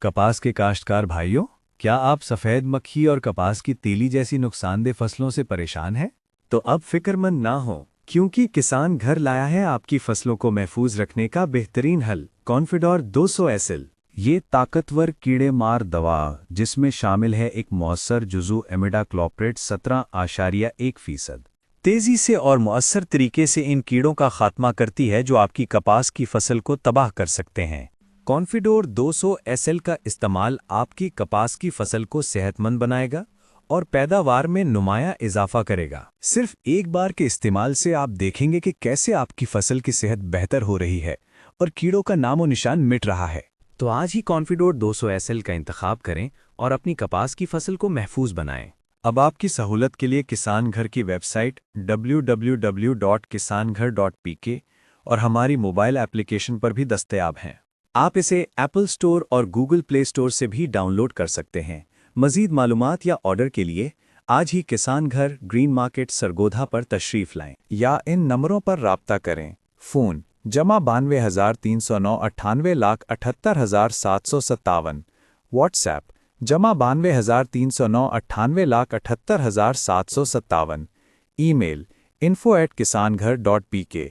कपास के काश्तकार भाइयों, क्या आप सफ़ेद मक्खी और कपास की तीली जैसी नुकसानदेह फसलों से परेशान हैं? तो अब फिक्रमंद ना हो, क्योंकि किसान घर लाया है आपकी फसलों को महफूज रखने का बेहतरीन हल, कॉन्फिडोर 200 एसएल। ये ताकतवर कीड़े मार दवा, जिसमें शामिल है एक मौसर जुज़ु इमिडाक्लोप्रिड 17.1%, तेज़ी से और मुअस्सर तरीके से इन कीड़ों का खात्मा करती है जो आपकी कपास की फसल को तबाह कर सकते हैं। कॉन्फिडोर 200 एसएल का इस्तेमाल आपकी कपास की फसल को सेहतमंद बनाएगा और पैदावार में नुमायां इजाफा करेगा। सिर्फ एक बार के इस्तेमाल से आप देखेंगे कि कैसे आपकी फसल की सेहत बेहतर हो रही है और कीड़ों का नामो निशान मिट रहा है। तो आज ही कॉन्फिडोर 200 एसएल का इंतखाब करें और अपनी कपास की फसल को महफूज बनाएं। अब आपकी सहूलत के लिए किसान घर की वेबसाइट www.kisangghar.pk और हमारी मोबाइल एप्लीकेशन पर भी दस्तयाब हैं। आप इसे एप्पल स्टोर और गूगल प्ले स्टोर से भी डाउनलोड कर सकते हैं। मज़ीद मालूमात या ऑर्डर के लिए आज ही किसान घर, ग्रीन मार्केट, सरगोधा पर तशरीफ़ लाएं या इन नंबरों पर राब्ता करें। फ़ोन +92,309 98,78,757। व्हाट्सएप +92,309 98,78,757। Email info@kisanghar.pk।